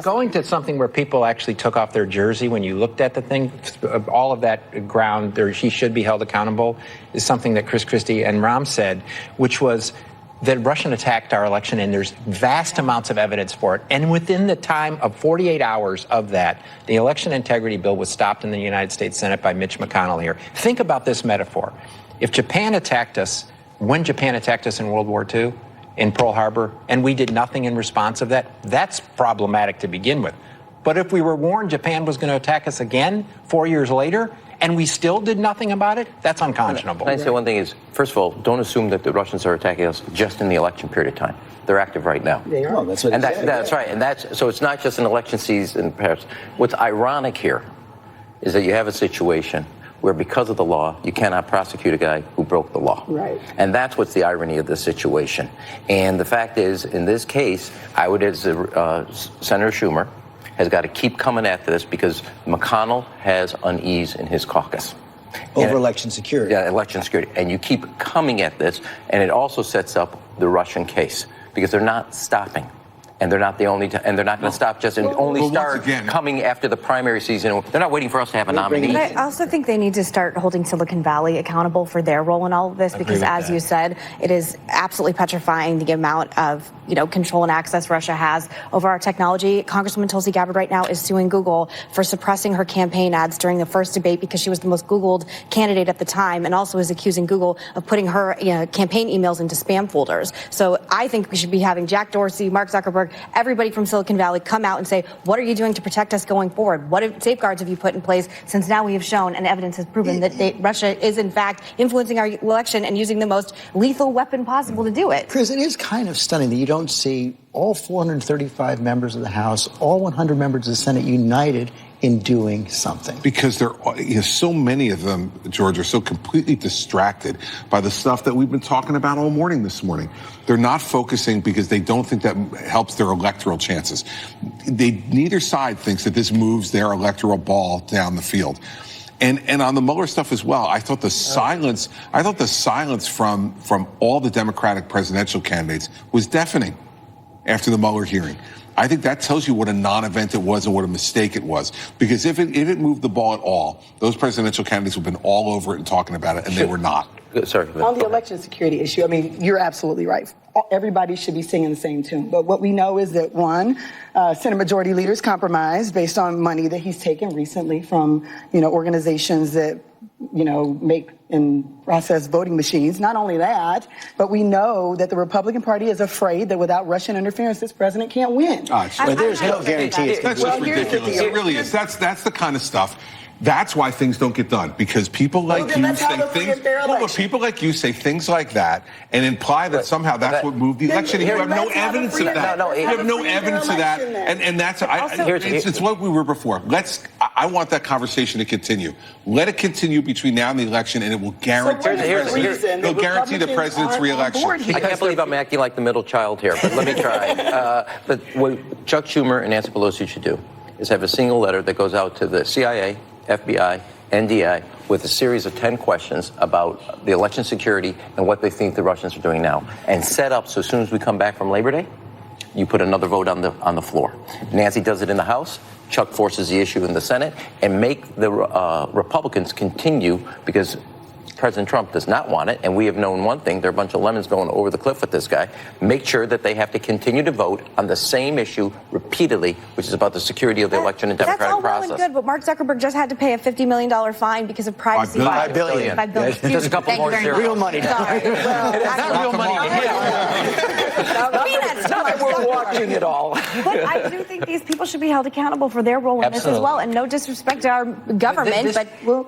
Going to something where people actually took off their jersey when you looked at the thing, all of that ground, he should be held accountable, is something that Christie and Rahm said, which was that Russian attacked our election, and there's vast amounts of evidence for it. And within the time of 48 hours of that, the election integrity bill was stopped in the United States Senate by Mitch McConnell here. Think about this metaphor. If Japan attacked us, when Japan attacked us in World War II, in Pearl Harbor, and we did nothing in response of that, that's problematic to begin with. But if we were warned Japan was going to attack us again 4 years later, and we still did nothing about it, that's unconscionable. Can I say one thing is, first of all, don't assume that the Russians are attacking us just in the election period of time. They're active right now. They are. That's what and that's right. And so it's not just an election season, perhaps. What's ironic here is that you have a situation where because of the law, you cannot prosecute a guy who broke the law. Right. And that's what's the irony of this situation. And the fact is, in this case, I would, as Senator Schumer, has got to keep coming after this because McConnell has unease in his caucus. Over election security. Yeah, election security. And you keep coming at this, and it also sets up the Russian case because they're not stopping. And they're not the only, and they're not going to stop just and only start coming after the primary season. They're not waiting for us to have a nominee. But I also think they need to start holding Silicon Valley accountable for their role in all of this, because as you said, it is absolutely petrifying the amount of control and access Russia has over our technology. Congresswoman Tulsi Gabbard right now is suing Google for suppressing her campaign ads during the first debate because she was the most Googled candidate at the time, and also is accusing Google of putting her campaign emails into spam folders. So I think we should be having Jack Dorsey, Mark Zuckerberg, everybody from Silicon Valley come out and say, what are you doing to protect us going forward? What safeguards have you put in place, since now we have shown and evidence has proven that Russia is in fact influencing our election and using the most lethal weapon possible to do it? Chris, it is kind of stunning that you don't see all 435 members of the House, all 100 members of the Senate united in doing something. Because so many of them, George, are so completely distracted by the stuff that we've been talking about all morning this morning. They're not focusing because they don't think that helps their electoral chances. Neither side thinks that this moves their electoral ball down the field. And on the Mueller stuff as well, I thought the silence from all the Democratic presidential candidates was deafening after the Mueller hearing. I think that tells you what a non-event it was and what a mistake it was. Because if it moved the ball at all, those presidential candidates would have been all over it and talking about it, and they were not. Sorry. On the election security issue, I mean, you're absolutely right. Everybody should be singing the same tune. But what we know is that, one, Senate Majority Leader's compromised based on money that he's taken recently from, organizations that, make and process voting machines. Not only that, but we know that the Republican Party is afraid that without Russian interference, this president can't win. There's no guarantee. That's just ridiculous. It really is. That's the kind of stuff. That's why things don't get done, because people like you say things. But people like you say things like that and imply that somehow that's what moved the election. You have no evidence of that. You have no evidence of that, and that's it's what we were before. I want that conversation to continue. Let it continue between now and the election, and it will guarantee the president's reelection. I can't believe I'm acting like the middle child here, but let me try. But what Chuck Schumer and Nancy Pelosi should do is have a single letter that goes out to the CIA, FBI, NDI, with a series of 10 questions about the election security and what they think the Russians are doing now, and set up so as soon as we come back from Labor Day, you put another vote on the floor. Nancy does it in the House. Chuck forces the issue in the Senate, and make the Republicans continue, because President Trump does not want it, and we have known one thing: there are a bunch of lemons going over the cliff with this guy. Make sure that they have to continue to vote on the same issue repeatedly, which is about the security of the election and democratic process. That's all well and good, but Mark Zuckerberg just had to pay a $50 million fine because of privacy. $5 billion. $5 billion. There's a couple more zeros. Real money. Sorry. Well, it's not real money. Not that we're watching it all. But I do think these people should be held accountable for their role in this as well, and no disrespect to our government,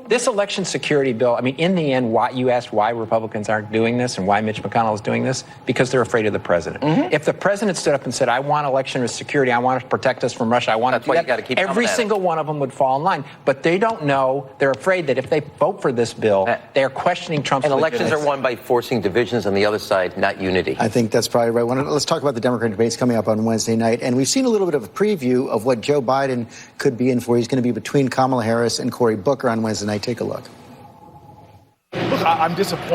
this election security bill, I mean, in the end, you asked why Republicans aren't doing this and why Mitch McConnell is doing this, because they're afraid of the president. If the president stood up and said, I want election security, I want to protect us from Russia, I want to do that, every single one of them would fall in line. But they don't know. They're afraid that if they vote for this bill, they're questioning Trump's legitimacy. And elections are won by forcing divisions on the other side, not unity. I think that's probably right. Let's talk about the Democratic debates coming up on Wednesday night. And we've seen a little bit of a preview of what Joe Biden could be in for. He's going to be between Kamala Harris and Cory Booker on Wednesday night. Take a look. Look, I'm disappointed.